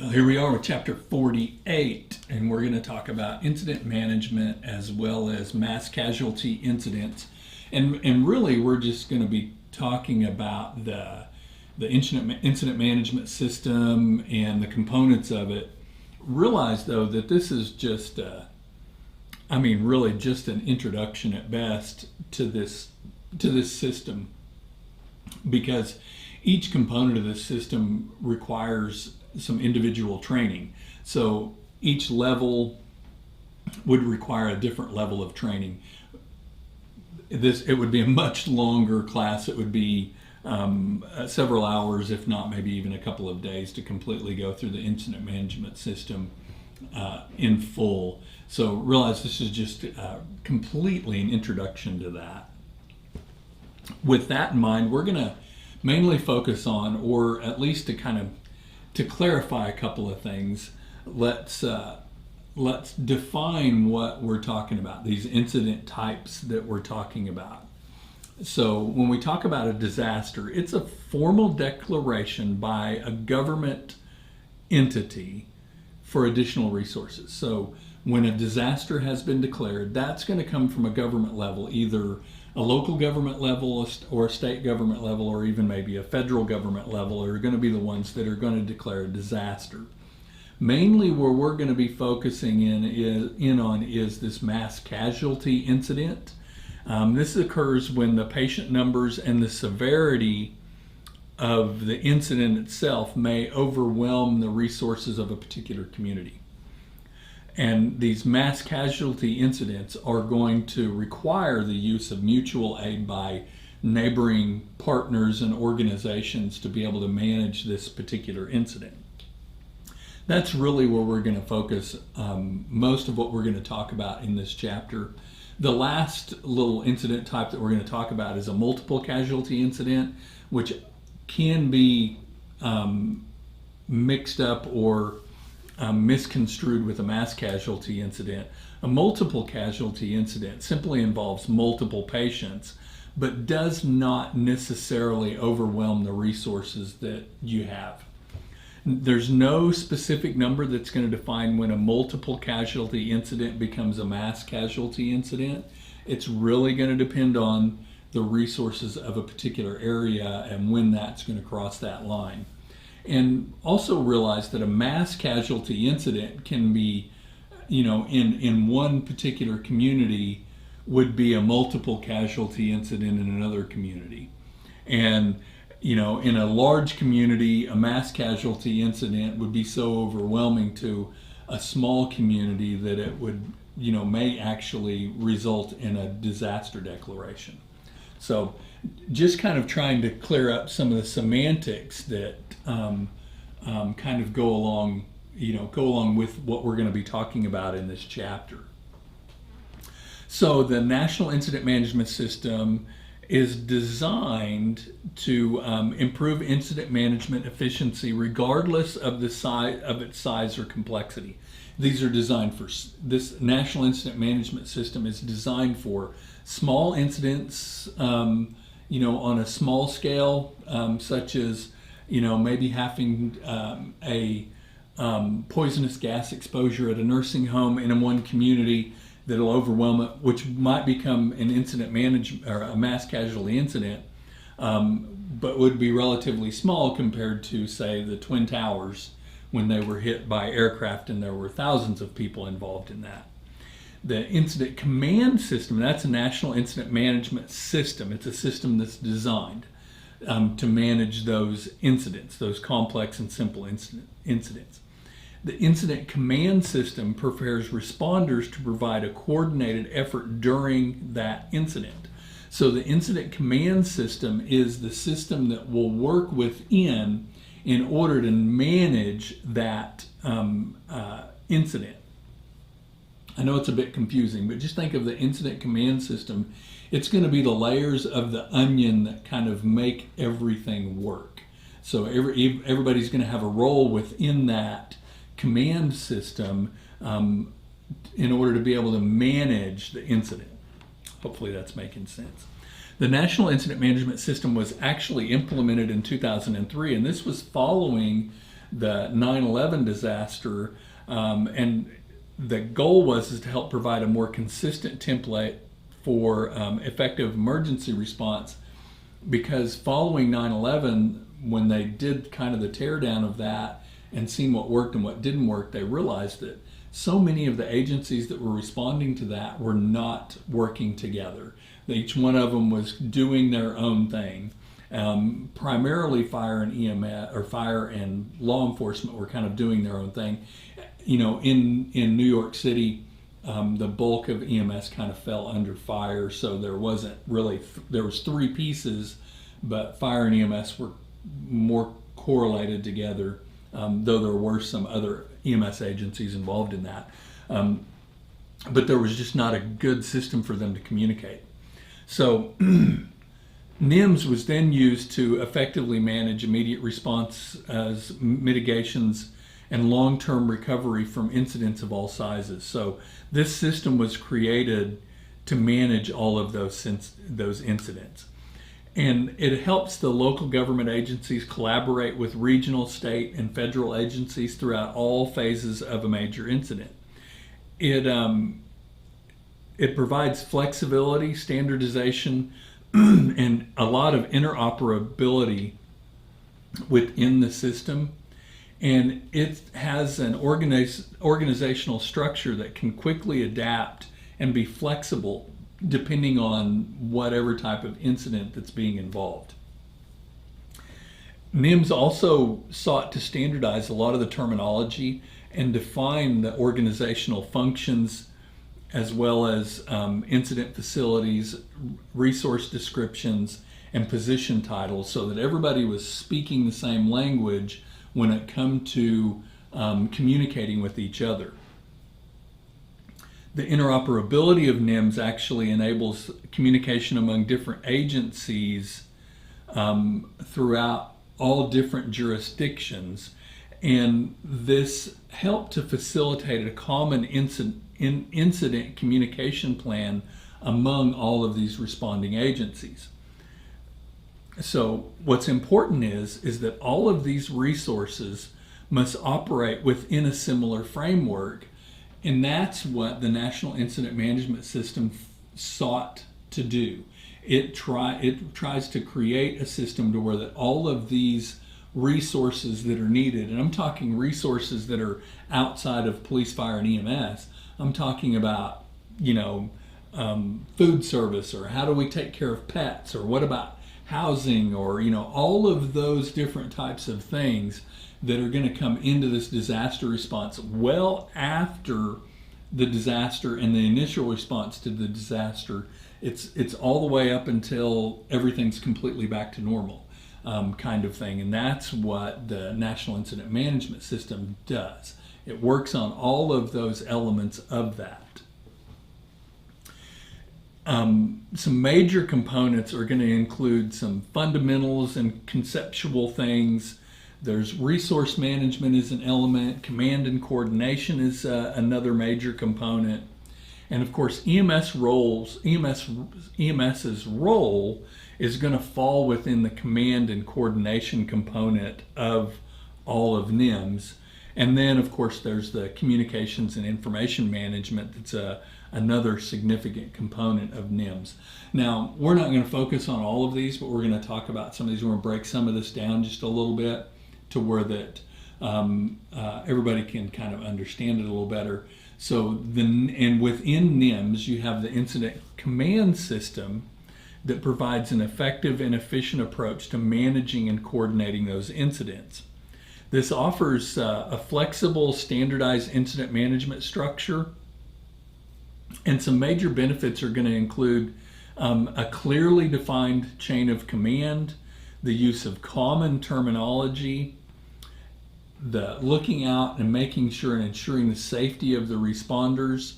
Well, here we are with chapter 48, and we're going to talk about incident management as well as mass casualty incidents. And really, we're just going to be talking about the incident management system and the components of it. Realize, though, that this is just, really just an introduction at best to this system, because each component of this system requires some individual training. So each level would require a different level of training. It would be a much longer class. It would be several hours, if not maybe even a couple of days, to completely go through the incident management system in full. So realize this is just completely an introduction to that. With that in mind, we're going to mainly focus on, or at least to clarify a couple of things, let's define what we're talking about, these incident types that we're talking about. So when we talk about a disaster, it's a formal declaration by a government entity for additional resources. So when a disaster has been declared, that's going to come from a government level, either a local government level or a state government level, or even maybe a federal government level, are going to be the ones that are going to declare a disaster. Mainly where we're going to be focusing in on is this mass casualty incident. This occurs when the patient numbers and the severity of the incident itself may overwhelm the resources of a particular community. And these mass casualty incidents are going to require the use of mutual aid by neighboring partners and organizations to be able to manage this particular incident. That's really where we're going to focus most of what we're going to talk about in this chapter. The last little incident type that we're going to talk about is a multiple casualty incident, which can be mixed up or misconstrued with a mass casualty incident. A multiple casualty incident simply involves multiple patients, but does not necessarily overwhelm the resources that you have. There's no specific number that's going to define when a multiple casualty incident becomes a mass casualty incident. It's really going to depend on the resources of a particular area and when that's going to cross that line. And also realize that a mass casualty incident can be, in one particular community would be a multiple casualty incident in another community. And, in a large community, a mass casualty incident would be so overwhelming to a small community that it would, may actually result in a disaster declaration. So just kind of trying to clear up some of the semantics that kind of go along with what we're going to be talking about in this chapter. So the National Incident Management System is designed to improve incident management efficiency regardless of its size or complexity. These are designed for, this National Incident Management System is designed for small incidents, on a small scale, such as, maybe having a poisonous gas exposure at a nursing home in one community that'll overwhelm it, which might become an incident management or a mass casualty incident, but would be relatively small compared to, say, the Twin Towers when they were hit by aircraft and there were thousands of people involved in that. The incident command system, that's a national incident management system. It's a system that's designed to manage those incidents, those complex and simple incidents. The incident command system prepares responders to provide a coordinated effort during that incident. So the incident command system is the system that will work within in order to manage that incident. I know it's a bit confusing, but just think of the incident command system. It's going to be the layers of the onion that kind of make everything work. So everybody's going to have a role within that command system in order to be able to manage the incident. Hopefully that's making sense. The National Incident Management System was actually implemented in 2003, and this was following the 9/11 disaster, and the goal was to help provide a more consistent template for effective emergency response, because following 9/11, when they did kind of the teardown of that and seen what worked and what didn't work, they realized that so many of the agencies that were responding to that were not working together. Each one of them was doing their own thing. Primarily fire and EMS, or fire and law enforcement, were kind of doing their own thing. You know, in New York City, the bulk of EMS kind of fell under fire, so there wasn't really, there was three pieces, but fire and EMS were more correlated together, though there were some other EMS agencies involved in that. But there was just not a good system for them to communicate. So NIMS was then used to effectively manage immediate response as mitigations and long-term recovery from incidents of all sizes. So this system was created to manage all of those incidents. And it helps the local government agencies collaborate with regional, state, and federal agencies throughout all phases of a major incident. It provides flexibility, standardization, and a lot of interoperability within the system. And it has an organizational structure that can quickly adapt and be flexible depending on whatever type of incident that's being involved. NIMS also sought to standardize a lot of the terminology and define the organizational functions, as well as incident facilities, resource descriptions, and position titles, so that everybody was speaking the same language when it come to communicating with each other. The interoperability of NIMS actually enables communication among different agencies throughout all different jurisdictions, and this helped to facilitate a common incident communication plan among all of these responding agencies. So what's important is that all of these resources must operate within a similar framework, and that's what the National Incident Management System sought to do. It tries to create a system to where that all of these resources that are needed, and I'm talking resources that are outside of police, fire, and EMS. I'm talking about, food service, or how do we take care of pets, or what about housing, or all of those different types of things that are going to come into this disaster response well after the disaster and the initial response to the disaster. It's all the way up until everything's completely back to normal, kind of thing. And that's what the National Incident Management System does. It works on all of those elements of that. Some major components are going to include some fundamentals and conceptual things. There's resource management is an element. Command and coordination is another major component. And of course, EMS's role is going to fall within the command and coordination component of all of NIMS. And then, of course, there's the communications and information management that's another significant component of NIMS. Now, we're not going to focus on all of these, but we're going to talk about some of these. We're going to break some of this down just a little bit to where that everybody can kind of understand it a little better. So, and within NIMS, you have the incident command system that provides an effective and efficient approach to managing and coordinating those incidents. This offers a flexible, standardized incident management structure, and some major benefits are going to include a clearly defined chain of command, the use of common terminology, the looking out and making sure and ensuring the safety of the responders,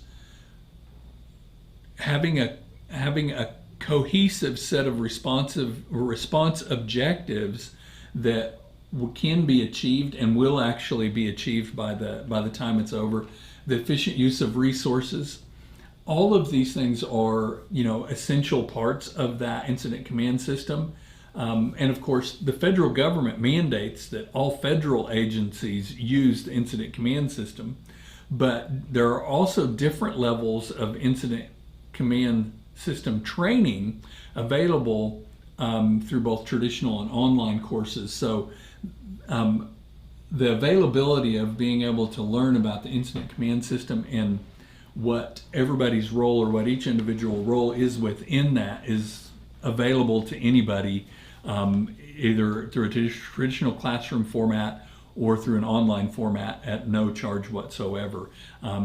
having a cohesive set of response objectives that can be achieved and will actually be achieved by the time it's over, the efficient use of resources. All of these things are, essential parts of that incident command system. And of course, the federal government mandates that all federal agencies use the incident command system, but there are also different levels of incident command system training available through both traditional and online courses. So the availability of being able to learn about the incident command system and what everybody's role or what each individual role is within that is available to anybody, either through a traditional classroom format or through an online format at no charge whatsoever.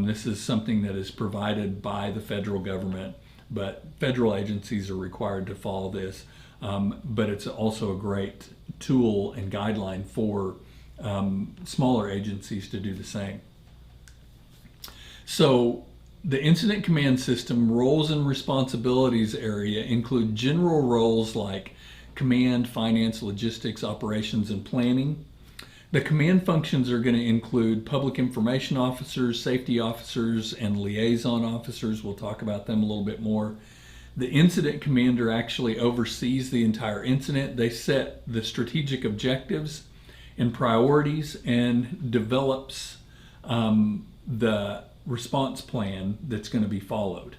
This is something that is provided by the federal government, but federal agencies are required to follow this. But it's also a great tool and guideline for smaller agencies to do the same. So the incident command system roles and responsibilities area include general roles like command, finance, logistics, operations, and planning. The command functions are going to include public information officers, safety officers, and liaison officers. We'll talk about them a little bit more. The incident commander actually oversees the entire incident. They set the strategic objectives and priorities and develops the response plan that's going to be followed.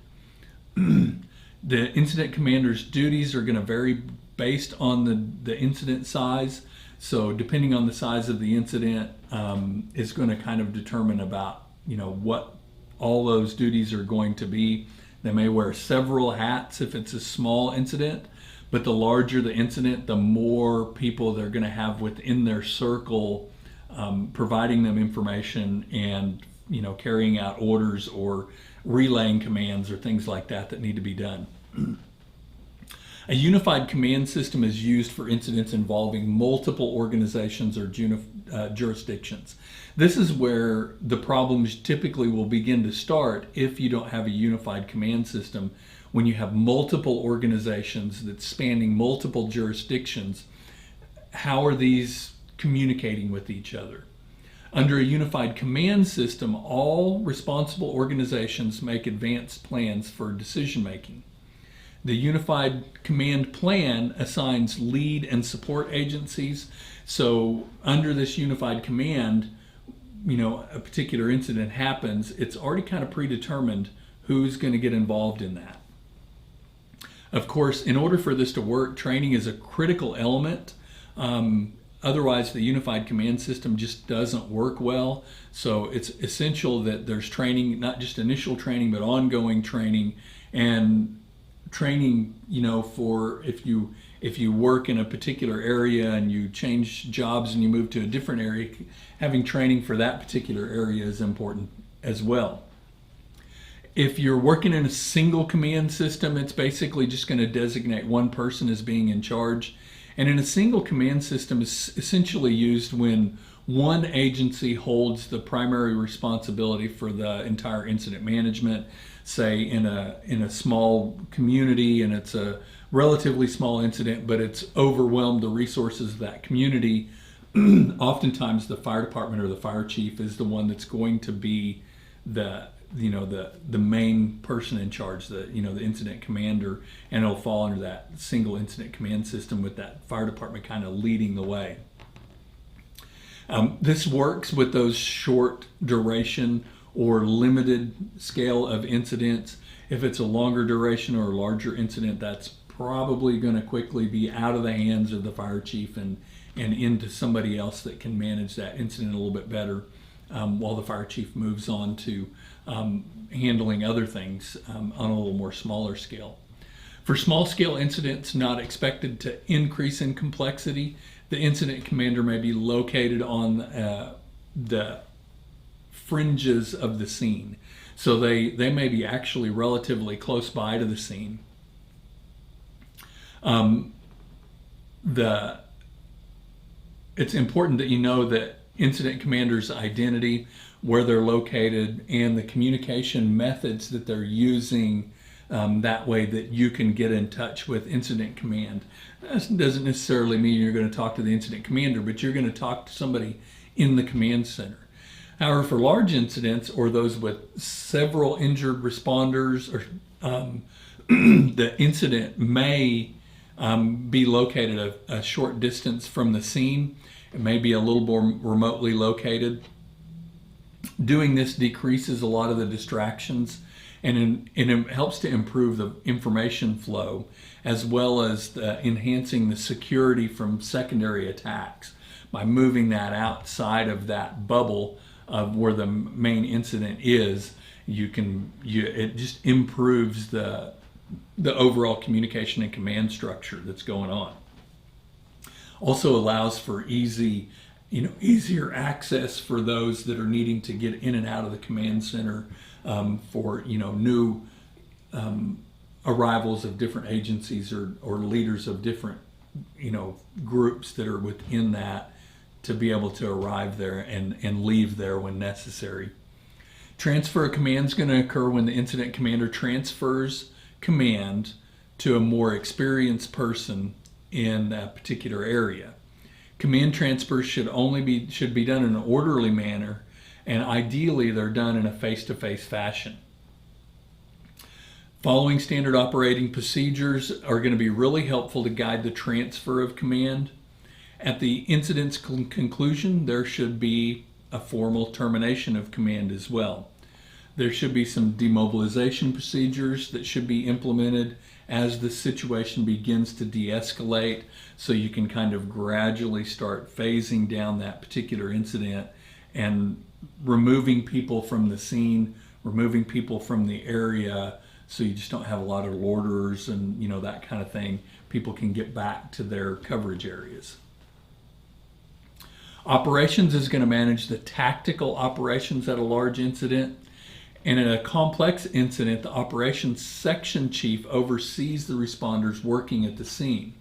The incident commander's duties are going to vary based on the incident size. So depending on the size of the incident is going to kind of determine about, what all those duties are going to be. They may wear several hats if it's a small incident, but the larger the incident, the more people they're going to have within their circle providing them information and carrying out orders or relaying commands or things like that need to be done. A unified command system is used for incidents involving multiple organizations or jurisdictions. This is where the problems typically will begin to start if you don't have a unified command system. When you have multiple organizations that's spanning multiple jurisdictions, how are these communicating with each other? Under a unified command system, all responsible organizations make advanced plans for decision making. The unified command plan assigns lead and support agencies. So under this unified command, a particular incident happens, it's already kind of predetermined who's going to get involved in that. Of course, in order for this to work, training is a critical element. Otherwise, the unified command system just doesn't work well. So it's essential that there's training, not just initial training, but ongoing training, and training, for if you work in a particular area and you change jobs and you move to a different area, having training for that particular area is important as well. If you're working in a single command system, it's basically just going to designate one person as being in charge. And in a single command system is essentially used when one agency holds the primary responsibility for the entire incident management. Say in a small community and it's a relatively small incident, but it's overwhelmed the resources of that community. Oftentimes the fire department or the fire chief is the one that's going to be the main person in charge, the incident commander, and it'll fall under that single incident command system with that fire department kind of leading the way. This works with those short duration or limited scale of incidents. If it's a longer duration or a larger incident, that's probably going to quickly be out of the hands of the fire chief and into somebody else that can manage that incident a little bit better, while the fire chief moves on to handling other things on a little more smaller scale. For small scale incidents not expected to increase in complexity, the incident commander may be located on the fringes of the scene. So they may be actually relatively close by to the scene. It's important that you know that incident commander's identity, where they're located, and the communication methods that they're using, that way that you can get in touch with incident command. That doesn't necessarily mean you're going to talk to the incident commander, but you're going to talk to somebody in the command center. However, for large incidents or those with several injured responders, or the incident may be located a short distance from the scene. It may be a little more remotely located. Doing this decreases a lot of the distractions, and it helps to improve the information flow, as well as enhancing the security from secondary attacks by moving that outside of that bubble of where the main incident is. It just improves the overall communication and command structure that's going on. Also allows for easier access for those that are needing to get in and out of the command center, for new arrivals of different agencies or leaders of different groups that are within that, to be able to arrive there and leave there when necessary. Transfer of command is going to occur when the incident commander transfers command to a more experienced person in that particular area. Command transfers should be done in an orderly manner, and ideally they're done in a face-to-face fashion. Following standard operating procedures are going to be really helpful to guide the transfer of command. At the incident's conclusion, there should be a formal termination of command as well. There should be some demobilization procedures that should be implemented as the situation begins to de-escalate, so you can kind of gradually start phasing down that particular incident and removing people from the scene, removing people from the area, so you just don't have a lot of loiterers and that kind of thing. People can get back to their coverage areas. Operations is going to manage the tactical operations at a large incident. And in a complex incident, the operations section chief oversees the responders working at the scene.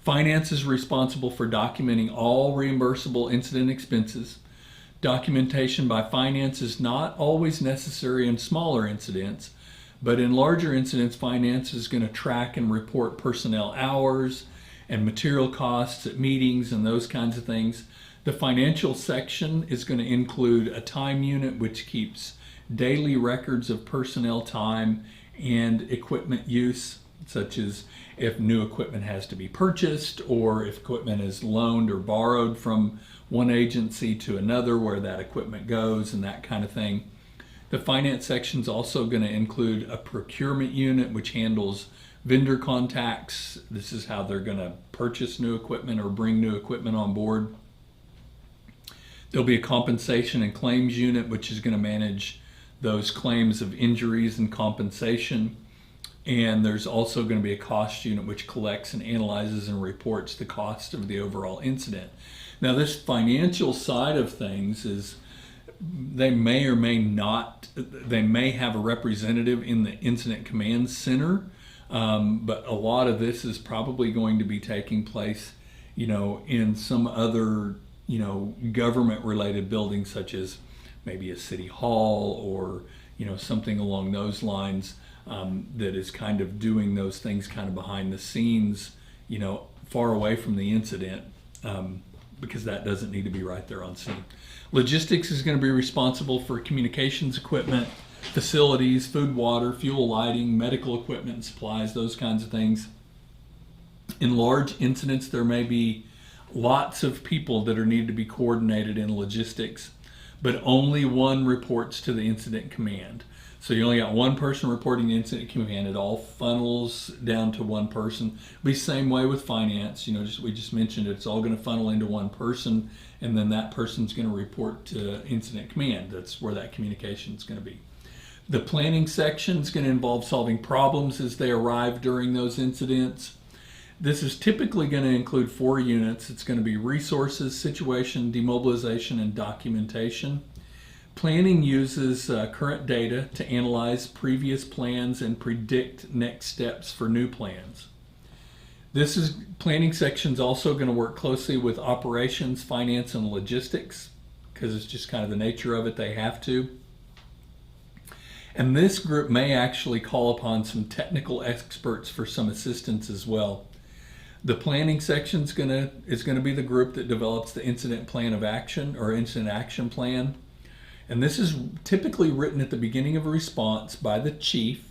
Finance is responsible for documenting all reimbursable incident expenses. Documentation by finance is not always necessary in smaller incidents, but in larger incidents, finance is going to track and report personnel hours and material costs at meetings and those kinds of things. The financial section is going to include a time unit, which keeps daily records of personnel time and equipment use, such as if new equipment has to be purchased, or if equipment is loaned or borrowed from one agency to another, where that equipment goes and that kind of thing. The finance section is also going to include a procurement unit, which handles vendor contacts. This is how they're going to purchase new equipment or bring new equipment on board. There'll be a compensation and claims unit, which is going to manage those claims of injuries and compensation. And there's also going to be a cost unit, which collects and analyzes and reports the cost of the overall incident. Now, this financial side of things is, they may have a representative in the incident command center, but a lot of this is probably going to be taking place, in some other, government related buildings, such as maybe a city hall or, something along those lines, that is kind of doing those things kind of behind the scenes, far away from the incident, because that doesn't need to be right there on scene. Logistics is going to be responsible for communications equipment, facilities, food, water, fuel, lighting, medical equipment and supplies, those kinds of things. In large incidents, there may be lots of people that are needed to be coordinated in logistics, but only one reports to the incident command. So you only got one person reporting the incident command. It all funnels down to one person. It'll be the same way with finance. We just mentioned it. It's all going to funnel into one person, and then that person's going to report to incident command. That's where that communication is going to be. The planning section is going to involve solving problems as they arrive during those incidents. This is typically going to include 4 units. It's going to be resources, situation, demobilization, and documentation. Planning uses current data to analyze previous plans and predict next steps for new plans. Planning section is also going to work closely with operations, finance, and logistics, because it's just kind of the nature of it. They have to. And this group may actually call upon some technical experts for some assistance as well. The planning section is going to be the group that develops the incident plan of action or incident action plan. And this is typically written at the beginning of a response by the chief,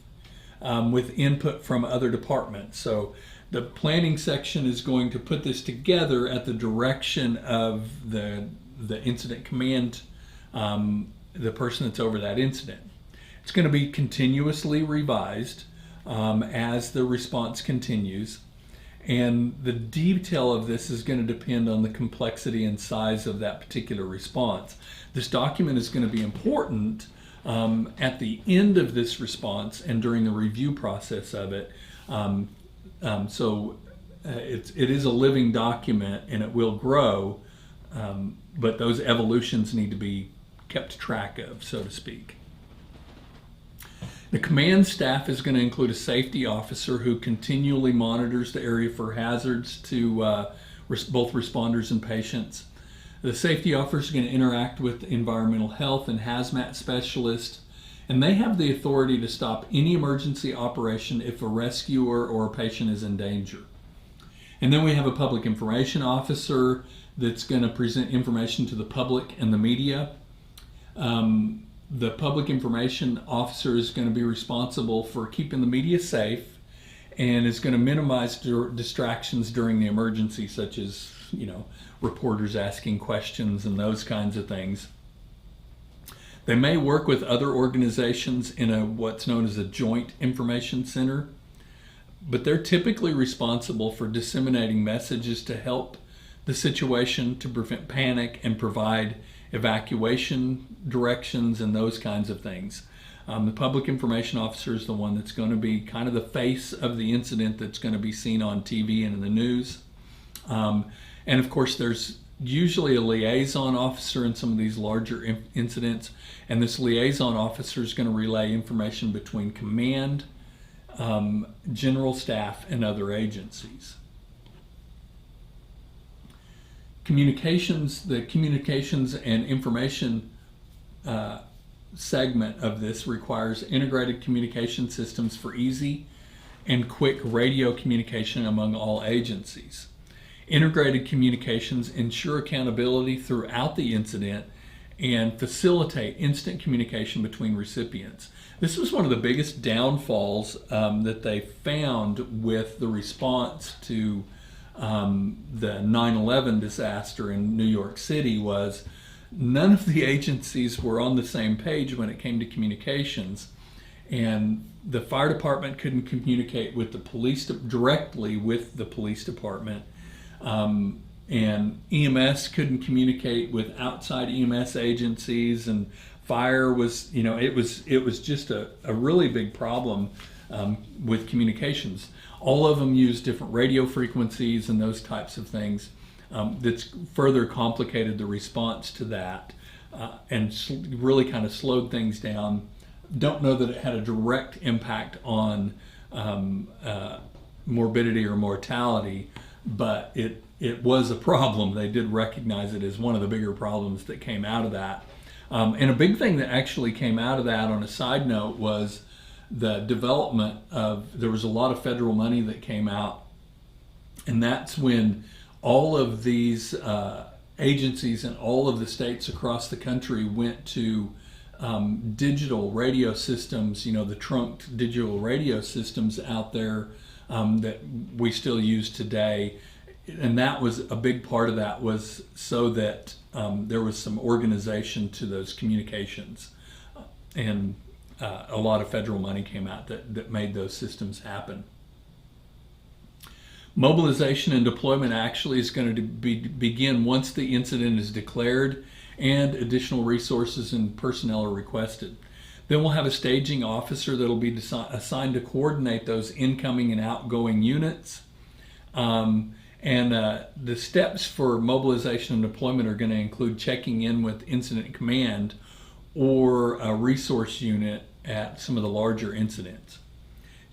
with input from other departments. So The planning section is going to put this together at the direction of the incident command, the person that's over that incident. It's going to be continuously revised as the response continues. And the detail of this is going to depend on the complexity and size of that particular response. This document is going to be important at the end of this response and during the review process of it. So it is a living document and it will grow, but those evolutions need to be kept track of, so to speak. The command staff is going to include a safety officer who continually monitors the area for hazards to both responders and patients. The safety officer is going to interact with environmental health and hazmat specialists, and they have the authority to stop any emergency operation if a rescuer or a patient is in danger. And then we have a public information officer that's going to present information to the public and the media. The public information officer is going to be responsible for keeping the media safe and is going to minimize distractions during the emergency, such as, reporters asking questions and those kinds of things. They may work with other organizations in what's known as a joint information center, but they're typically responsible for disseminating messages to help the situation, to prevent panic and provide evacuation directions and those kinds of things. The public information officer is the one that's going to be kind of the face of the incident that's going to be seen on TV and in the news. And of course, there's usually a liaison officer in some of these larger incidents, and this liaison officer is going to relay information between command, general staff, and other agencies. The communications and information segment of this requires integrated communication systems for easy and quick radio communication among all agencies. Integrated communications ensure accountability throughout the incident and facilitate instant communication between recipients. This was one of the biggest downfalls that they found with the response to the 9/11 disaster in New York City was none of the agencies were on the same page when it came to communications, and the fire department couldn't communicate with the police directly with the police department, and EMS couldn't communicate with outside EMS agencies, and fire was, it was just a really big problem with communications. All of them use different radio frequencies and those types of things. That's further complicated the response to that and really kind of slowed things down. Don't know that it had a direct impact on morbidity or mortality, but it was a problem. They did recognize it as one of the bigger problems that came out of that. And a big thing that actually came out of that, on a side note, was the development there was a lot of federal money that came out, and that's when all of these agencies and all of the states across the country went to digital radio systems, the trunked digital radio systems out there that we still use today. And that was a big part of that, was so that there was some organization to those communications. And a lot of federal money came out that made those systems happen. Mobilization and deployment actually is going to begin once the incident is declared and additional resources and personnel are requested. Then we'll have a staging officer that will be assigned to coordinate those incoming and outgoing units. And the steps for mobilization and deployment are going to include checking in with incident command or a resource unit at some of the larger incidents.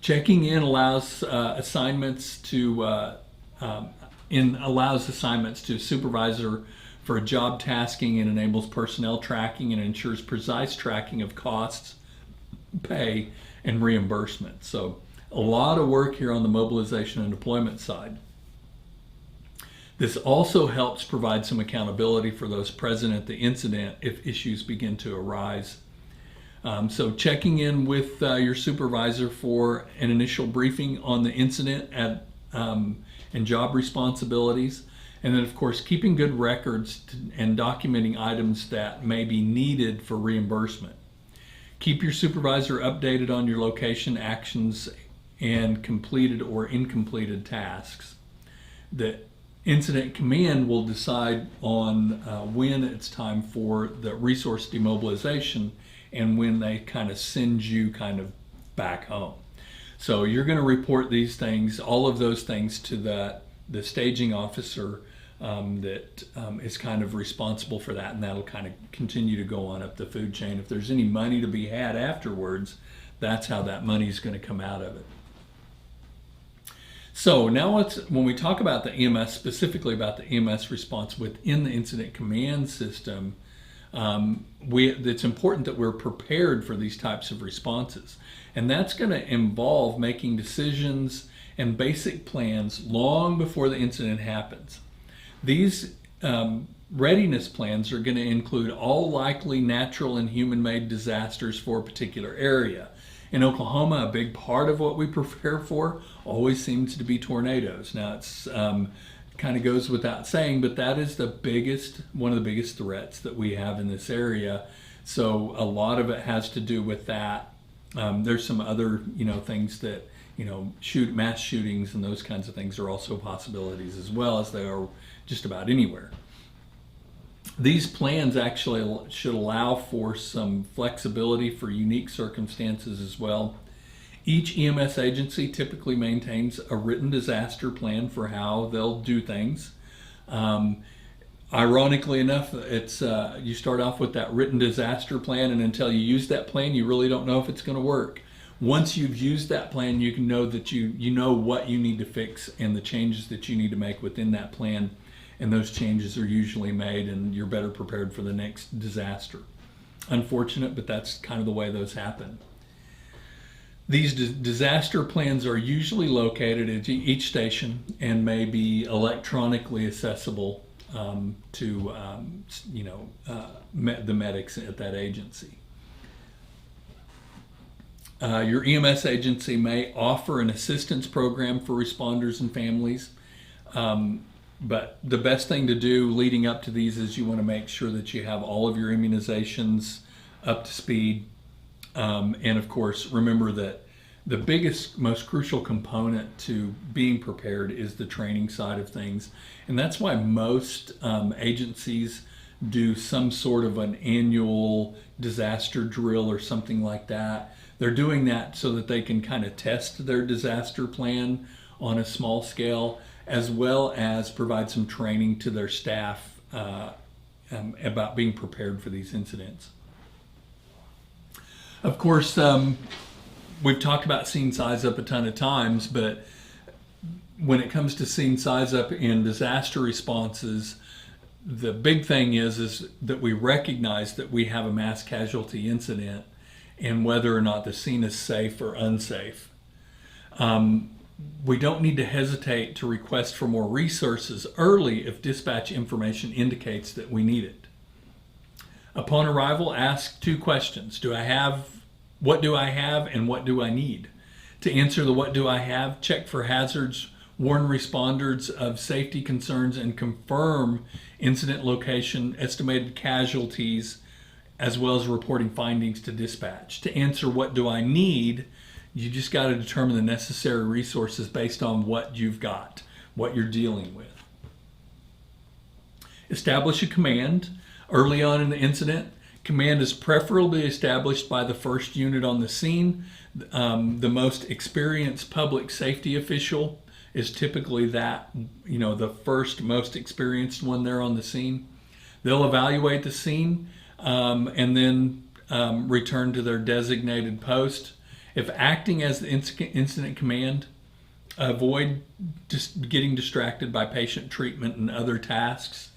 Checking in allows assignments to supervisor for job tasking, and enables personnel tracking and ensures precise tracking of costs, pay, and reimbursement. So a lot of work here on the mobilization and deployment side. This also helps provide some accountability for those present at the incident if issues begin to arise. So checking in with your supervisor for an initial briefing on the incident at and job responsibilities. And then, of course, keeping good records and documenting items that may be needed for reimbursement. Keep your supervisor updated on your location actions and completed or incompleted tasks. The incident command will decide on when it's time for the resource demobilization and when they kind of send you kind of back home. So you're going to report these things, all of those things, to the staging officer that is kind of responsible for that, and that'll kind of continue to go on up the food chain. If there's any money to be had afterwards, that's how that money is going to come out of it. So now when we talk about the EMS, specifically about the EMS response within the incident command system, it's important that we're prepared for these types of responses. And that's going to involve making decisions and basic plans long before the incident happens. These readiness plans are going to include all likely natural and human-made disasters for a particular area. In Oklahoma, a big part of what we prepare for always seems to be tornadoes. Now, it's kind of goes without saying, but that is one of the biggest threats that we have in this area. So a lot of it has to do with that. There's some other, things that, mass shootings and those kinds of things are also possibilities, as well as they are just about anywhere. These plans actually should allow for some flexibility for unique circumstances as well. Each EMS agency typically maintains a written disaster plan for how they'll do things. Ironically enough, it's you start off with that written disaster plan, and until you use that plan, you really don't know if it's going to work. Once you've used that plan, you can know that you know what you need to fix and the changes that you need to make within that plan. And those changes are usually made, and you're better prepared for the next disaster. Unfortunate, but that's kind of the way those happen. These disaster plans are usually located at each station and may be electronically accessible to the medics at that agency. Your EMS agency may offer an assistance program for responders and families. But the best thing to do leading up to these is you want to make sure that you have all of your immunizations up to speed. And of course, remember that the biggest, most crucial component to being prepared is the training side of things. And that's why most agencies do some sort of an annual disaster drill or something like that. They're doing that so that they can kind of test their disaster plan on a small scale, as well as provide some training to their staff about being prepared for these incidents. Of course, we've talked about scene size up a ton of times, but when it comes to scene size up in disaster responses, the big thing is that we recognize that we have a mass casualty incident and whether or not the scene is safe or unsafe. We don't need to hesitate to request for more resources early if dispatch information indicates that we need it. Upon arrival, ask 2 questions. What do I have and what do I need? To answer the what do I have, check for hazards, warn responders of safety concerns, and confirm incident location, estimated casualties, as well as reporting findings to dispatch. To answer what do I need, you just got to determine the necessary resources based on what you've got, what you're dealing with. Establish a command. Early on in the incident, command is preferably established by the first unit on the scene. The most experienced public safety official is typically the first most experienced one there on the scene. They'll evaluate the scene and then return to their designated post. If acting as the incident command, avoid just getting distracted by patient treatment and other tasks.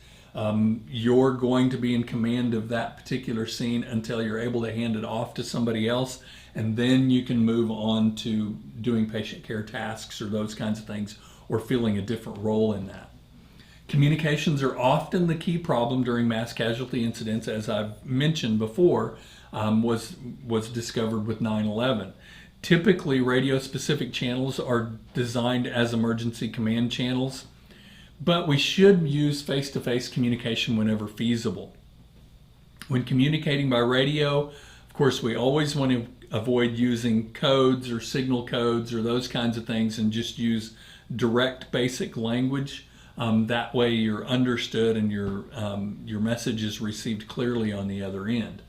You're going to be in command of that particular scene until you're able to hand it off to somebody else, and then you can move on to doing patient care tasks or those kinds of things, or filling a different role in that. Communications are often the key problem during mass casualty incidents, as I've mentioned before, was discovered with 9/11. Typically, radio-specific channels are designed as emergency command channels, but we should use face-to-face communication whenever feasible. When communicating by radio, of course, we always want to avoid using codes or signal codes or those kinds of things and just use direct basic language. That way you're understood and your message is received clearly on the other end.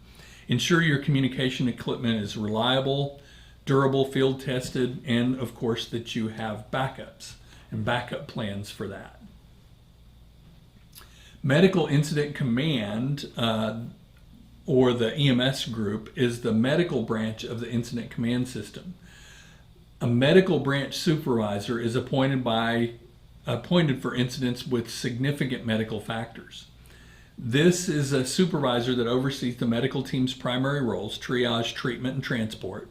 Ensure your communication equipment is reliable, durable, field tested, and of course that you have backups and backup plans for that. Medical Incident Command, or the EMS group, is the medical branch of the incident command system. A medical branch supervisor is appointed for incidents with significant medical factors. This is a supervisor that oversees the medical team's primary roles: triage, treatment, and transport.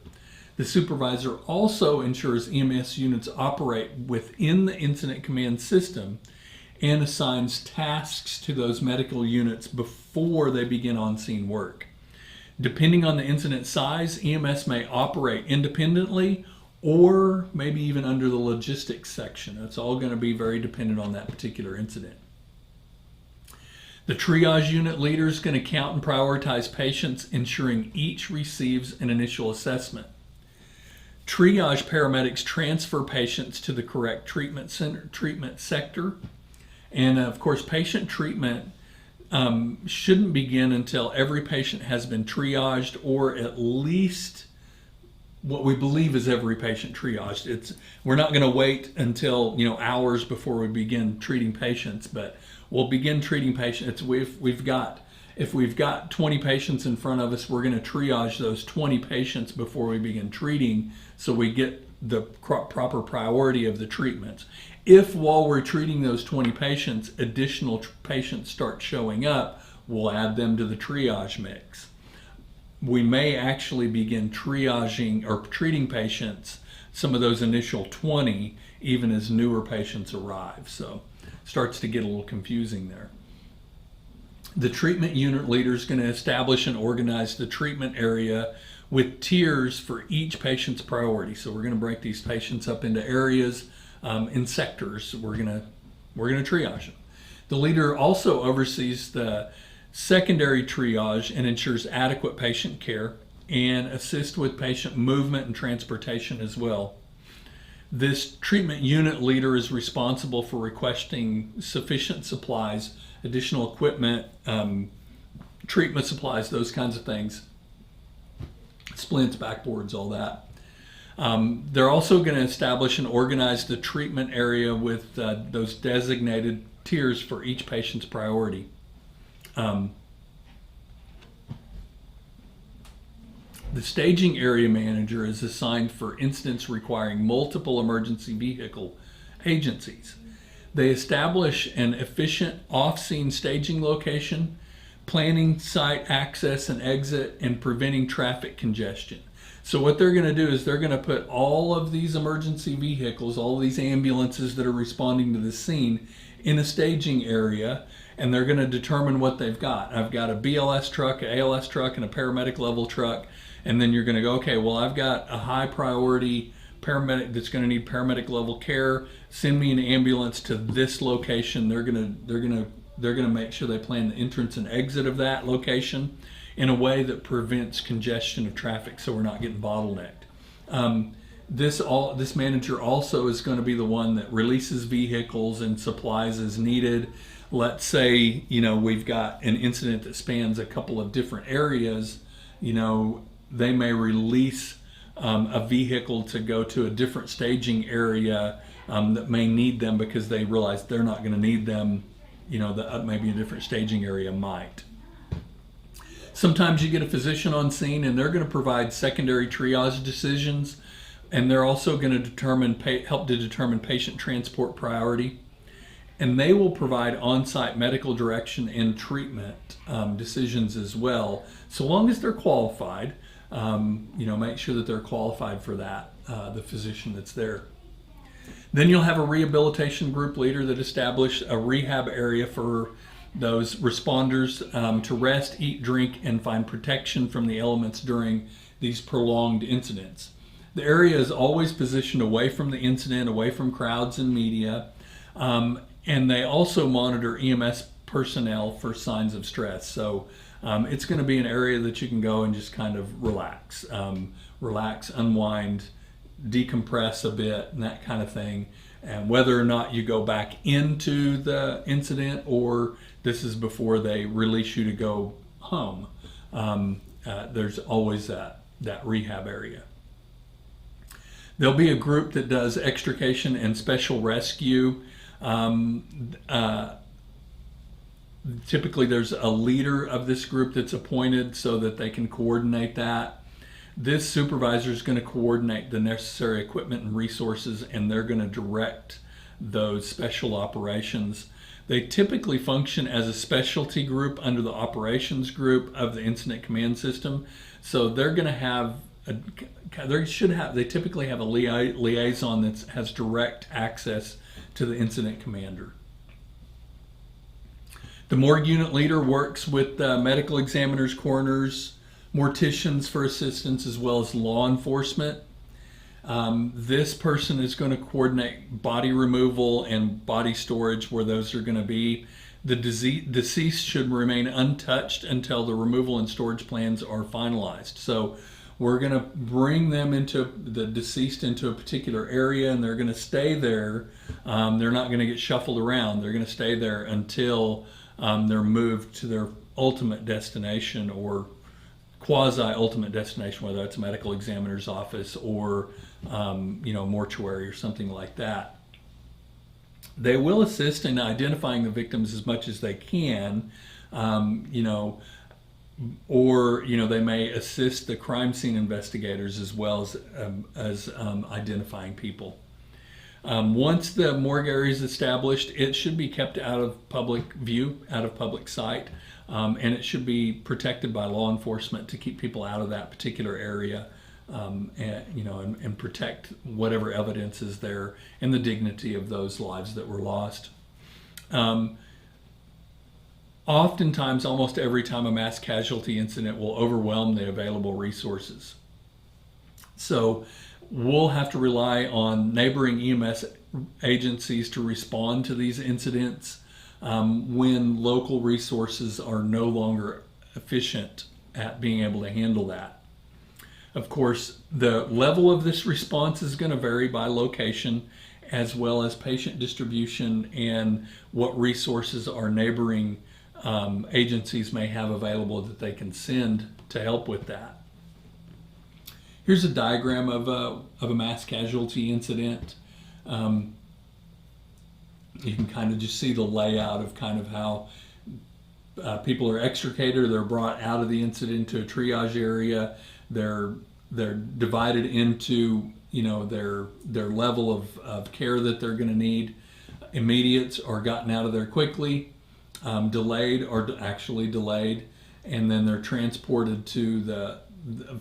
The supervisor also ensures EMS units operate within the incident command system and assigns tasks to those medical units before they begin on-scene work. Depending on the incident size, EMS may operate independently or maybe even under the logistics section. It's all going to be very dependent on that particular incident. The triage unit leader is going to count and prioritize patients, ensuring each receives an initial assessment. Triage paramedics transfer patients to the correct treatment sector. And of course, patient treatment shouldn't begin until every patient has been triaged, or at least what we believe is every patient triaged. We're not going to wait until hours before we begin treating patients, but we'll begin treating patients. If we've got 20 patients in front of us, we're going to triage those 20 patients before we begin treating, so we get the proper priority of the treatments. If while we're treating those 20 patients, additional patients start showing up, we'll add them to the triage mix. We may actually begin triaging or treating patients, some of those initial 20, even as newer patients arrive. So it starts to get a little confusing there. The treatment unit leader is going to establish and organize the treatment area with tiers for each patient's priority. So we're going to break these patients up into areas, in sectors. We're going to triage them. The leader also oversees the secondary triage and ensures adequate patient care and assists with patient movement and transportation as well. This treatment unit leader is responsible for requesting sufficient supplies, additional equipment, treatment supplies, those kinds of things, splints, backboards, all that. They're also going to establish and organize the treatment area with those designated tiers for each patient's priority. The staging area manager is assigned for incidents requiring multiple emergency vehicle agencies. They establish an efficient off-scene staging location, planning site access and exit, and preventing traffic congestion. So what they're going to do is they're going to put all of these emergency vehicles, all these ambulances that are responding to the scene, in a staging area, and they're going to determine what they've got. I've got a BLS truck, an ALS truck, and a paramedic level truck. And then you're going to go, okay, well, I've got a high priority paramedic that's going to need paramedic level care. Send me an ambulance to this location. They're going to make sure they plan the entrance and exit of that location in a way that prevents congestion of traffic, so we're not getting bottlenecked. This manager also is going to be the one that releases vehicles and supplies as needed. Let's say we've got an incident that spans a couple of different areas. They may release a vehicle to go to a different staging area that may need them because they realize they're not going to need them. That maybe a different staging area might. Sometimes you get a physician on scene and they're going to provide secondary triage decisions, and they're also going to help to determine patient transport priority. And they will provide on-site medical direction and treatment decisions as well, so long as they're qualified. Make sure that they're qualified for that, the physician that's there. Then you'll have a rehabilitation group leader that establish a rehab area for those responders to rest, eat, drink, and find protection from the elements during these prolonged incidents. The area is always positioned away from the incident, away from crowds and media. And they also monitor EMS personnel for signs of stress. So it's going to be an area that you can go and just kind of relax, unwind, decompress a bit, and that kind of thing. And whether or not you go back into the incident or this is before they release you to go home, there's always that rehab area. There'll be a group that does extrication and special rescue. Typically there's a leader of this group that's appointed so that they can coordinate that. This supervisor is going to coordinate the necessary equipment and resources, and they're going to direct those special operations. They typically function as a specialty group under the operations group of the incident command system. So they're going to have they typically have a liaison that has direct access to the incident commander. The morgue unit leader works with medical examiners, coroners, morticians for assistance, as well as law enforcement. This person is going to coordinate body removal and body storage where those are going to be. The deceased should remain untouched until the removal and storage plans are finalized. So we're going to bring them the deceased into a particular area, and they're going to stay there. They're not going to get shuffled around. They're going to stay there until they're moved to their ultimate destination or quasi-ultimate destination, whether it's a medical examiner's office or mortuary or something like that. They will assist in identifying the victims as much as they can, or they may assist the crime scene investigators as well as identifying people. Once the morgue area is established, it should be kept out of public view, out of public sight, and it should be protected by law enforcement to keep people out of that particular area, and protect whatever evidence is there and the dignity of those lives that were lost. Oftentimes, almost every time, a mass casualty incident will overwhelm the available resources. So we'll have to rely on neighboring EMS agencies to respond to these incidents when local resources are no longer efficient at being able to handle that. Of course, the level of this response is going to vary by location, as well as patient distribution and what resources our neighboring agencies may have available that they can send to help with that. Here's a diagram of a mass casualty incident. You can kind of just see the layout of kind of how people are extricated, they're brought out of the incident to a triage area. They're divided into their level of care that they're going to need. Immediates are gotten out of there quickly. Delayed are actually delayed, and then they're transported to the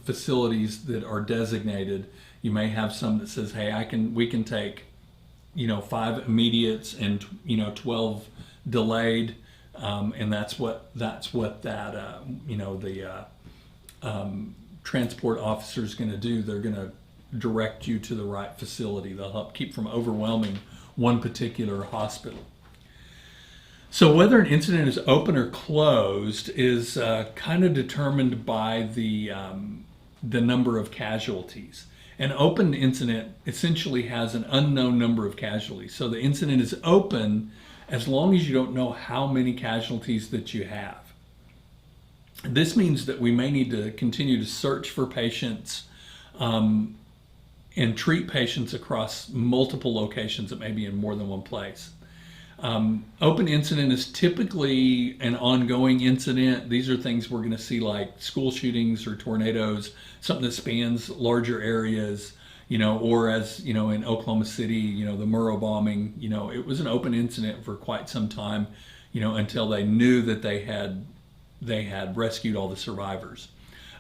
facilities that are designated. You may have some that says, hey, we can take 5 immediates and 12 delayed, and that's what that transport officer is going to do. They're going to direct you to the right facility. They'll help keep from overwhelming one particular hospital. So whether an incident is open or closed is kind of determined by the number of casualties. An open incident essentially has an unknown number of casualties. So the incident is open as long as you don't know how many casualties that you have. This means that we may need to continue to search for patients and treat patients across multiple locations that may be in more than one place. Open incident is typically an ongoing incident. These are things we're going to see like school shootings or tornadoes, something that spans larger areas, or as, in Oklahoma City, the Murrah bombing, it was an open incident for quite some time, until they knew that they had rescued all the survivors.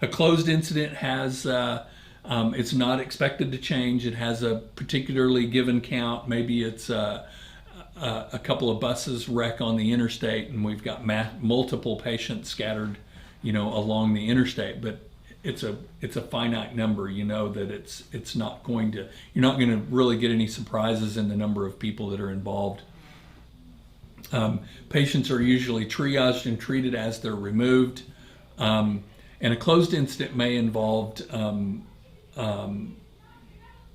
A closed incident has, it's not expected to change. It has a particularly given count. Maybe it's a couple of buses wreck on the interstate and we've got multiple patients scattered, along the interstate. But it's a finite number. You know that it's not going to, you're not going to really get any surprises in the number of people that are involved. Patients are usually triaged and treated as they're removed, and a closed incident may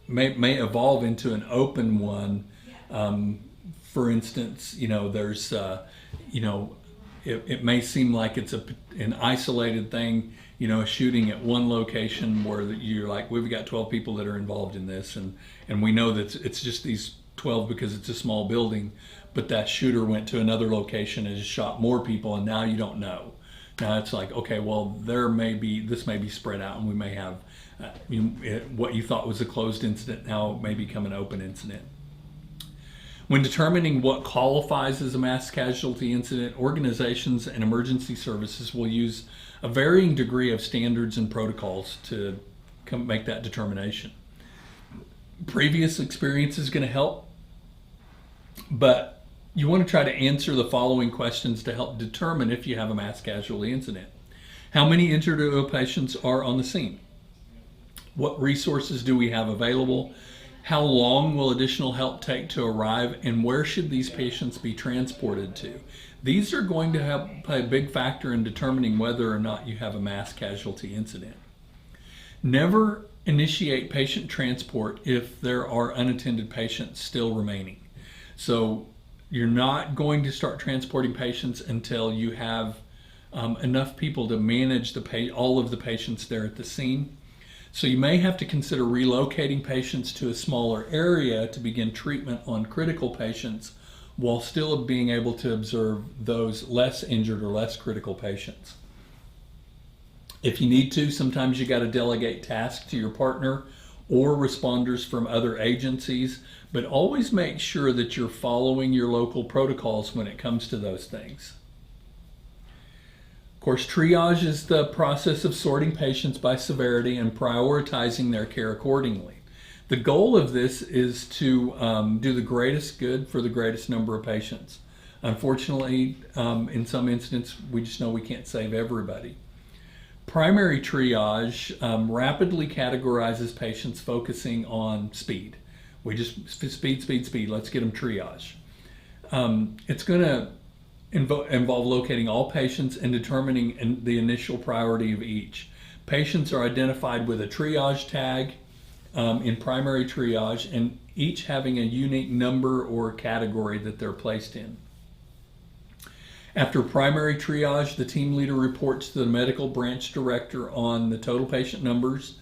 may evolve into an open one. For instance, there's it may seem like it's an isolated thing, a shooting at one location where you're like, we've got 12 people that are involved in this, and we know that it's just these 12 because it's a small building, but that shooter went to another location and just shot more people, and now you don't know. Now it's like, okay, well, this may be spread out, and we may have what you thought was a closed incident now may become an open incident. When determining what qualifies as a mass casualty incident, organizations and emergency services will use a varying degree of standards and protocols to make that determination. Previous experience is going to help, but you want to try to answer the following questions to help determine if you have a mass casualty incident. How many injured or ill patients are on the scene? What resources do we have available? How long will additional help take to arrive, and where should these patients be transported to? These are going to play a big factor in determining whether or not you have a mass casualty incident. Never initiate patient transport if there are unattended patients still remaining. So you're not going to start transporting patients until you have enough people to manage all of the patients there at the scene. So you may have to consider relocating patients to a smaller area to begin treatment on critical patients while still being able to observe those less injured or less critical patients. If you need to, sometimes you got to delegate tasks to your partner or responders from other agencies, but always make sure that you're following your local protocols when it comes to those things. Of course, triage is the process of sorting patients by severity and prioritizing their care accordingly. The goal of this is to do the greatest good for the greatest number of patients. Unfortunately, in some instances, we just know we can't save everybody. Primary triage rapidly categorizes patients focusing on speed. We just speed, let's get them triaged. It's going to involve locating all patients and determining the initial priority of each. Patients are identified with a triage tag in primary triage, and each having a unique number or category that they're placed in. After primary triage, the team leader reports to the medical branch director on the total patient numbers,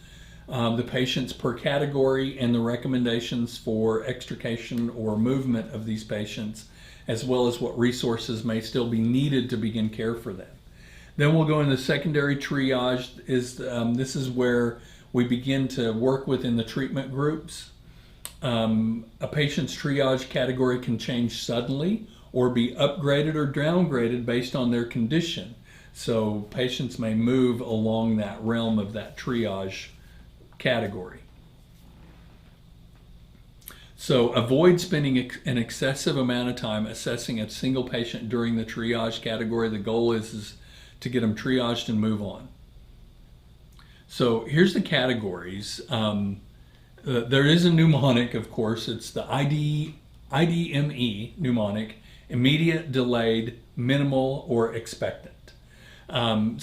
the patients per category, and the recommendations for extrication or movement of these patients, as well as what resources may still be needed to begin care for them. Then we'll go into secondary triage. This is where we begin to work within the treatment groups. A patient's triage category can change suddenly or be upgraded or downgraded based on their condition. So patients may move along that realm of that triage category. So avoid spending an excessive amount of time assessing a single patient during the triage category. The goal is to get them triaged and move on. So here's the categories. There is a mnemonic, of course. It's the IDME mnemonic: immediate, delayed, minimal, or expectant.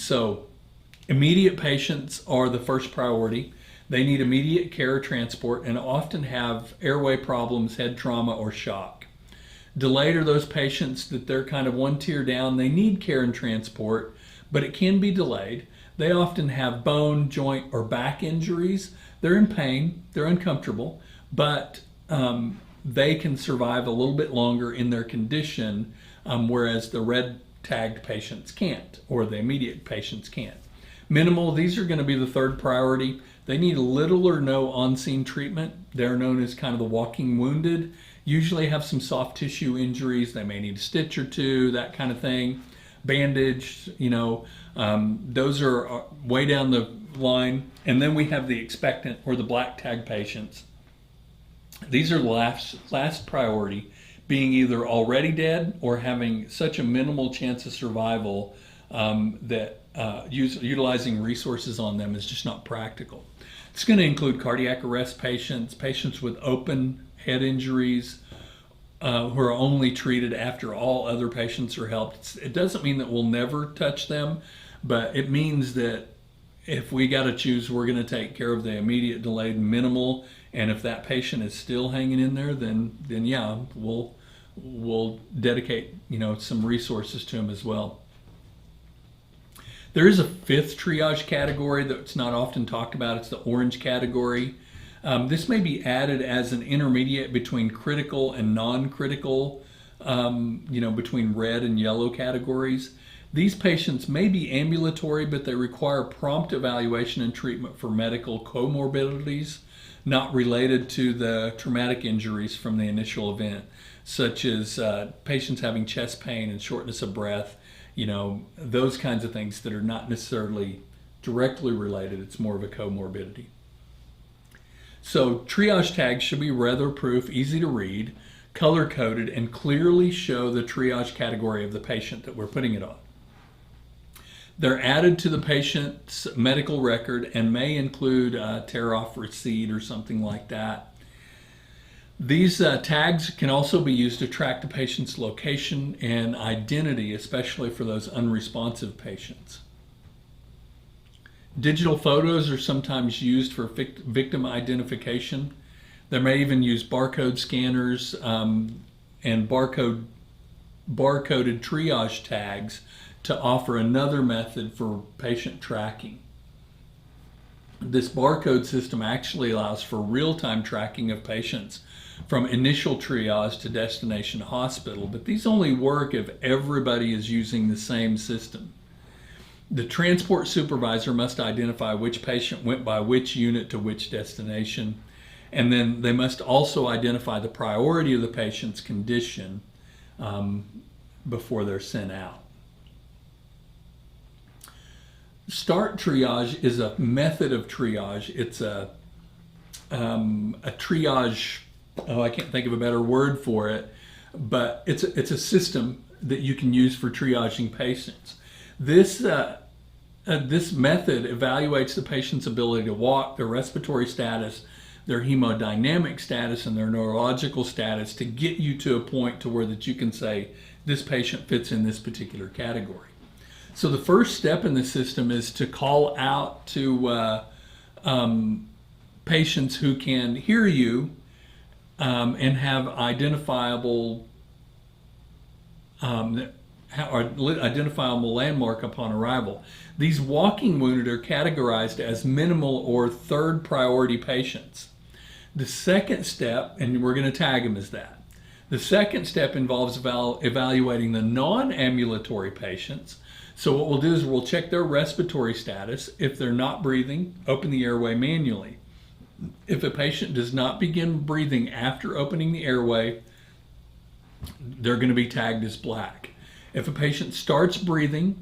So immediate patients are the first priority. They need immediate care or transport and often have airway problems, head trauma, or shock. Delayed are those patients that they're kind of one tier down. They need care and transport, but it can be delayed. They often have bone, joint, or back injuries. They're in pain, they're uncomfortable, but they can survive a little bit longer in their condition, whereas the red tagged patients can't, or the immediate patients can't. Minimal, these are going to be the third priority. They need little or no on-scene treatment. They're known as kind of the walking wounded. Usually have some soft tissue injuries. They may need a stitch or two, that kind of thing. Bandage, those are way down the line. And then we have the expectant or the black tag patients. These are the last priority, being either already dead or having such a minimal chance of survival that utilizing resources on them is just not practical. It's going to include cardiac arrest patients, patients with open head injuries, who are only treated after all other patients are helped. It doesn't mean that we'll never touch them, but it means that if we got to choose, we're going to take care of the immediate, delayed, minimal, and if that patient is still hanging in there, then yeah, we'll dedicate some resources to them as well. There is a fifth triage category that's not often talked about. It's the orange category. This may be added as an intermediate between critical and non-critical, between red and yellow categories. These patients may be ambulatory, but they require prompt evaluation and treatment for medical comorbidities not related to the traumatic injuries from the initial event, such as patients having chest pain and shortness of breath, those kinds of things that are not necessarily directly related. It's more of a comorbidity. So triage tags should be weatherproof, easy to read, color-coded, and clearly show the triage category of the patient that we're putting it on. They're added to the patient's medical record and may include a tear-off receipt or something like that. These tags can also be used to track the patient's location and identity, especially for those unresponsive patients. Digital photos are sometimes used for victim identification. They may even use barcode scanners and barcoded triage tags to offer another method for patient tracking. This barcode system actually allows for real-time tracking of patients from initial triage to destination hospital, but these only work if everybody is using the same system. The transport supervisor must identify which patient went by which unit to which destination, and then they must also identify the priority of the patient's condition before they're sent out. Start triage is a method of triage. It's a triage, I can't think of a better word for it, but it's a system that you can use for triaging patients. This method evaluates the patient's ability to walk, their respiratory status, their hemodynamic status, and their neurological status to get you to a point to where that you can say this patient fits in this particular category. So the first step in the system is to call out to patients who can hear you and have identifiable landmark upon arrival. These walking wounded are categorized as minimal or third priority patients. The second step, and we're going to tag them as that, the second step involves evaluating the non-ambulatory patients. So what we'll do is we'll check their respiratory status. If they're not breathing, open the airway manually. If a patient does not begin breathing after opening the airway, they're going to be tagged as black. If a patient starts breathing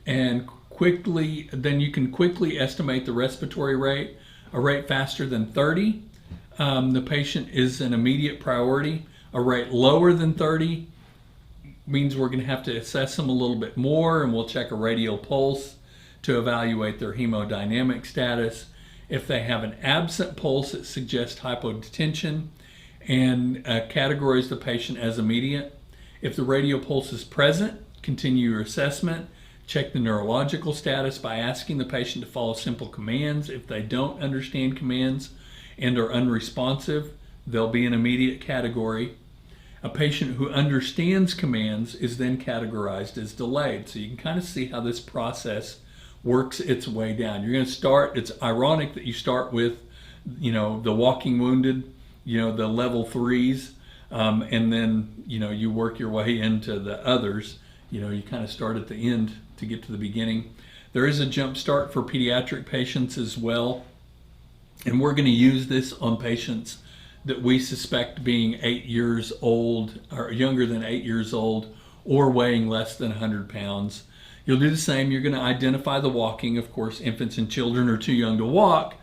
and then you can quickly estimate the respiratory rate, a rate faster than 30, the patient is an immediate priority. A rate lower than 30 means we're going to have to assess them a little bit more, and we'll check a radial pulse to evaluate their hemodynamic status. If they have an absent pulse, it suggests hypotension and categorize the patient as immediate. If the radial pulse is present, continue your assessment. Check the neurological status by asking the patient to follow simple commands. If they don't understand commands and are unresponsive, they'll be an immediate category. A patient who understands commands is then categorized as delayed. So you can kind of see how this process works its way down. You're going to start, it's ironic that you start with, the walking wounded, the level 3s, and then, you work your way into the others. You kind of start at the end to get to the beginning. There is a jump start for pediatric patients as well. And we're going to use this on patients that we suspect being 8 years old or younger than 8 years old or weighing less than 100 pounds. You'll do the same. You're going to identify the walking. Of course, infants and children are too young to walk.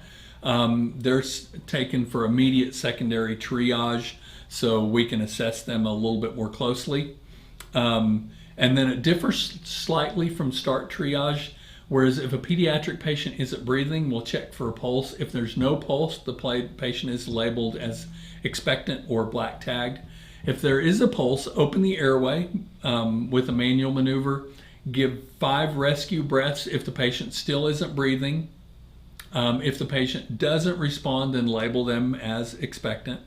They're taken for immediate secondary triage, so we can assess them a little bit more closely. And then it differs slightly from start triage. Whereas if a pediatric patient isn't breathing, we'll check for a pulse. If there's no pulse, the patient is labeled as expectant or black tagged. If there is a pulse, open the airway with a manual maneuver. Give 5 rescue breaths if the patient still isn't breathing. If the patient doesn't respond, then label them as expectant.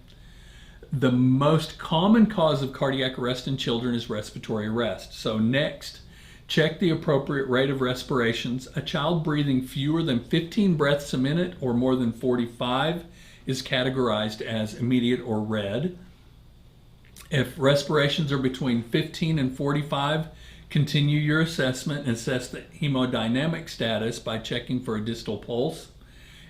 The most common cause of cardiac arrest in children is respiratory arrest. So next, check the appropriate rate of respirations. A child breathing fewer than 15 breaths a minute or more than 45 is categorized as immediate or red. If respirations are between 15 and 45, continue your assessment and assess the hemodynamic status by checking for a distal pulse.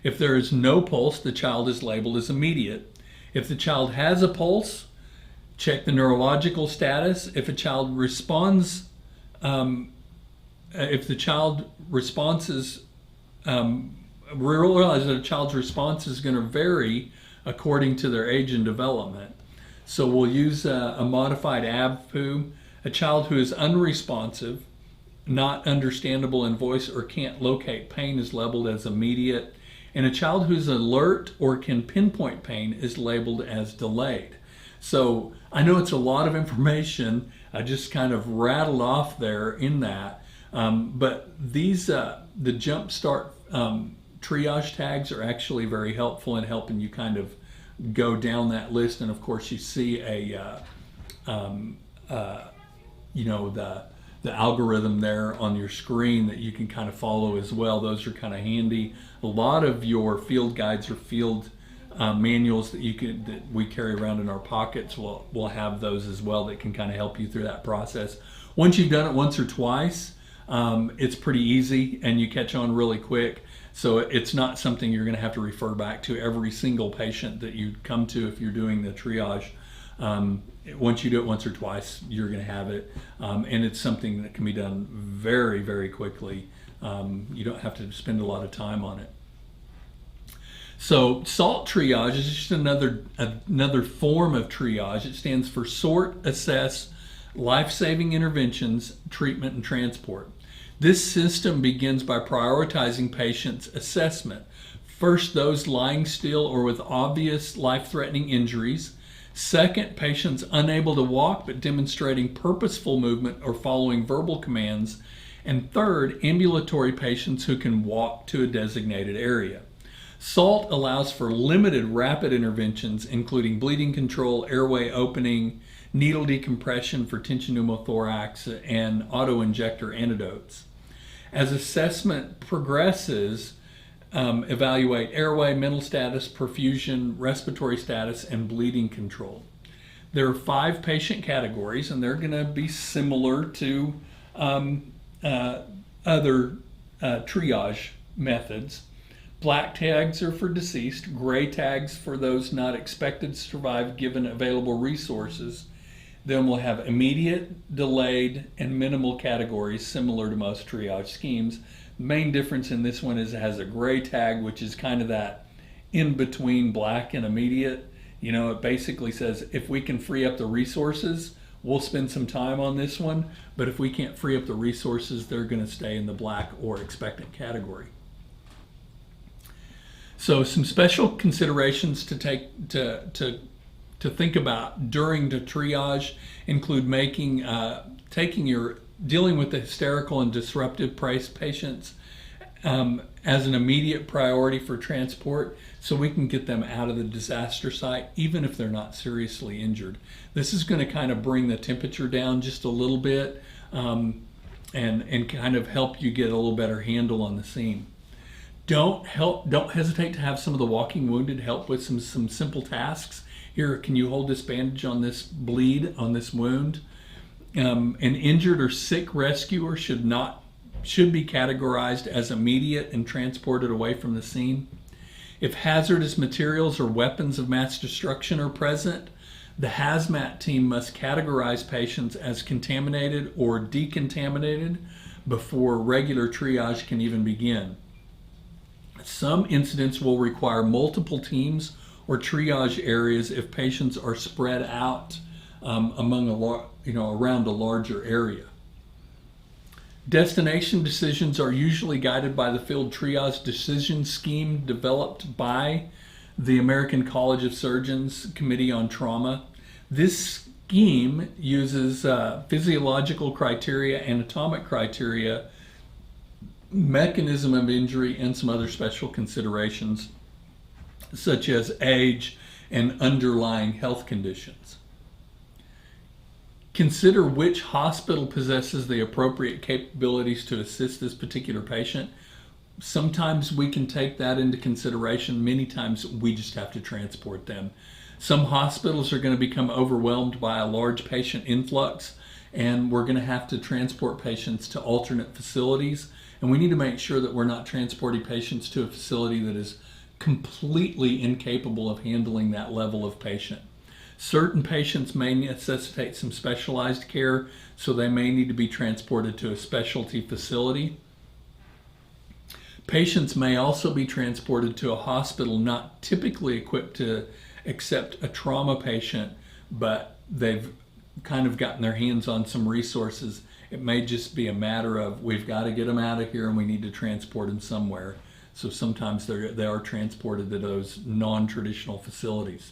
If there is no pulse, the child is labeled as immediate. If the child has a pulse, check the neurological status. If a child responds, realize that a child's response is going to vary according to their age and development. So we'll use a modified ABPU. A child who is unresponsive, not understandable in voice, or can't locate pain is labeled as immediate. And a child who's alert or can pinpoint pain is labeled as delayed. So I know it's a lot of information. I just kind of rattled off there in that. But these, the jump start triage tags are actually very helpful in helping you kind of go down that list. And of course you see the algorithm there on your screen that you can kind of follow as well. Those are kind of handy. A lot of your field guides or field manuals that we carry around in our pockets will have those as well that can kind of help you through that process. Once you've done it once or twice, it's pretty easy and you catch on really quick. So it's not something you're going to have to refer back to every single patient that you come to if you're doing the triage. Once you do it once or twice, you're going to have it. And it's something that can be done very, very quickly. You don't have to spend a lot of time on it. So SALT triage is just another form of triage. It stands for sort, assess, life-saving interventions, treatment, and transport. This system begins by prioritizing patients' assessment. First, those lying still or with obvious life-threatening injuries. Second, patients unable to walk but demonstrating purposeful movement or following verbal commands. And third, ambulatory patients who can walk to a designated area. SALT allows for limited rapid interventions, including bleeding control, airway opening, needle decompression for tension pneumothorax, and auto-injector antidotes. As assessment progresses, evaluate airway, mental status, perfusion, respiratory status, and bleeding control. There are 5 patient categories, and they're going to be similar to other triage methods. Black tags are for deceased, gray tags for those not expected to survive given available resources. Then we'll have immediate, delayed, and minimal categories similar to most triage schemes. The main difference in this one is it has a gray tag, which is kind of that in between black and immediate. You know, it basically says if we can free up the resources, we'll spend some time on this one. But if we can't free up the resources, they're going to stay in the black or expectant category. So some special considerations to take to think about during the triage include dealing with the hysterical and disruptive patients as an immediate priority for transport, so we can get them out of the disaster site even if they're not seriously injured. This is going to kind of bring the temperature down just a little bit and kind of help you get a little better handle on the scene. Don't hesitate to have some of the walking wounded help with some simple tasks. Here, can you hold this bandage on this bleed, on this wound? An injured or sick rescuer should be categorized as immediate and transported away from the scene. If hazardous materials or weapons of mass destruction are present, the hazmat team must categorize patients as contaminated or decontaminated before regular triage can even begin. Some incidents will require multiple teams or triage areas if patients are spread out around a larger area. Destination decisions are usually guided by the field triage decision scheme developed by the American College of Surgeons Committee on Trauma. This scheme uses physiological criteria, anatomic criteria, mechanism of injury, and some other special considerations such as age and underlying health conditions. Consider which hospital possesses the appropriate capabilities to assist this particular patient. Sometimes we can take that into consideration. Many times we just have to transport them. Some hospitals are going to become overwhelmed by a large patient influx, and we're going to have to transport patients to alternate facilities. And we need to make sure that we're not transporting patients to a facility that is completely incapable of handling that level of patient. Certain patients may necessitate some specialized care, so they may need to be transported to a specialty facility. Patients may also be transported to a hospital not typically equipped to accept a trauma patient, but they've kind of gotten their hands on some resources. It may just be a matter of we've got to get them out of here and we need to transport them somewhere. So sometimes they are transported to those non-traditional facilities.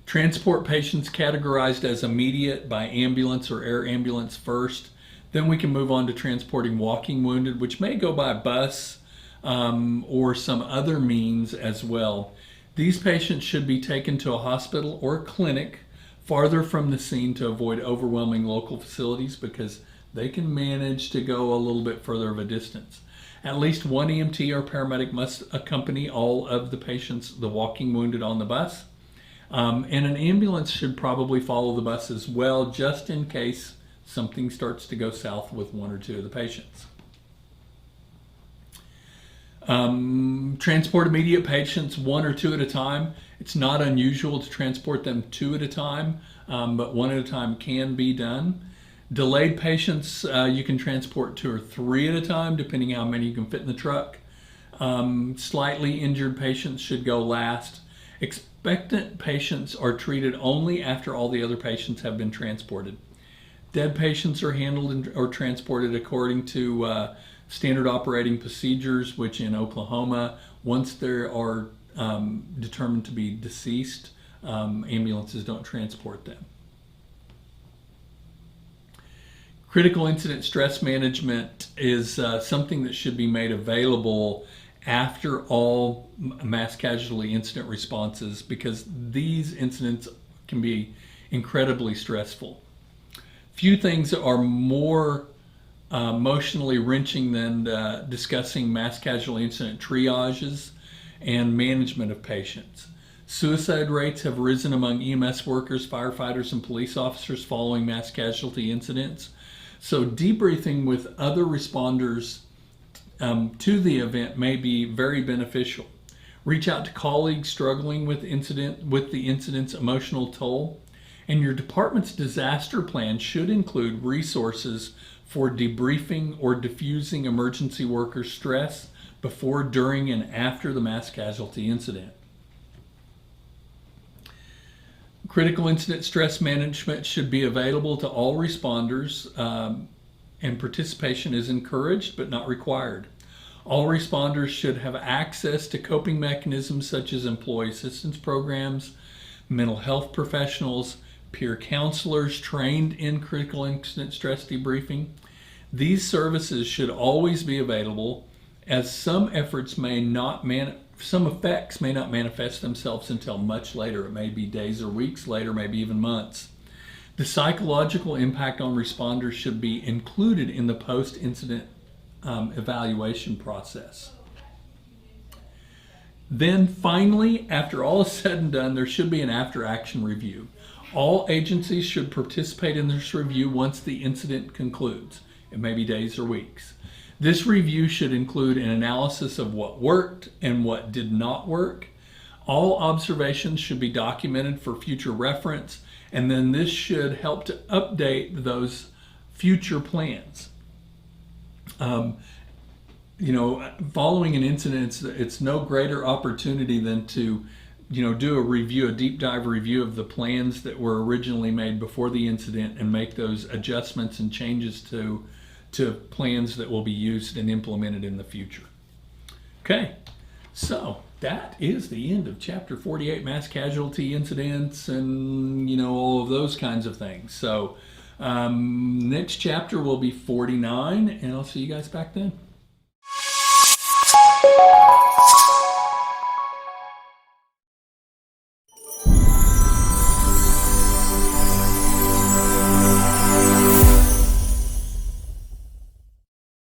Transport patients categorized as immediate by ambulance or air ambulance first. Then we can move on to transporting walking wounded, which may go by bus or some other means as well. These patients should be taken to a hospital or a clinic farther from the scene to avoid overwhelming local facilities, because they can manage to go a little bit further of a distance. At least one EMT or paramedic must accompany all of the patients, the walking wounded, on the bus. And an ambulance should probably follow the bus as well, just in case something starts to go south with one or two of the patients. Transport immediate patients one or two at a time. It's not unusual to transport them two at a time, but one at a time can be done. Delayed patients, you can transport two or three at a time, depending how many you can fit in the truck. Slightly injured patients should go last. Expectant patients are treated only after all the other patients have been transported. Dead patients are handled or transported according to standard operating procedures, which in Oklahoma, once they are determined to be deceased, ambulances don't transport them. Critical incident stress management is something that should be made available after all mass casualty incident responses, because these incidents can be incredibly stressful. Few things are more emotionally wrenching than discussing mass casualty incident triages and management of patients. Suicide rates have risen among EMS workers, firefighters, and police officers following mass casualty incidents. So debriefing with other responders to the event may be very beneficial. Reach out to colleagues struggling with the incident's emotional toll. And your department's disaster plan should include resources for debriefing or diffusing emergency worker stress before, during, and after the mass casualty incident. Critical incident stress management should be available to all responders, and participation is encouraged but not required. All responders should have access to coping mechanisms such as employee assistance programs, mental health professionals, peer counselors trained in critical incident stress debriefing. These services should always be available, as some effects may not manifest themselves until much later. It may be days or weeks later, maybe even months. The psychological impact on responders should be included in the post-incident evaluation process. Then finally, after all is said and done, there should be an after-action review. All agencies should participate in this review once the incident concludes. It may be days or weeks. This review should include an analysis of what worked and what did not work. All observations should be documented for future reference, and then this should help to update those future plans. Following an incident, it's no greater opportunity than to do a deep dive review of the plans that were originally made before the incident and make those adjustments and changes to to plans that will be used and implemented in the future. Okay, so that is the end of Chapter 48, mass casualty incidents and, all of those kinds of things. So next chapter will be 49, and I'll see you guys back then.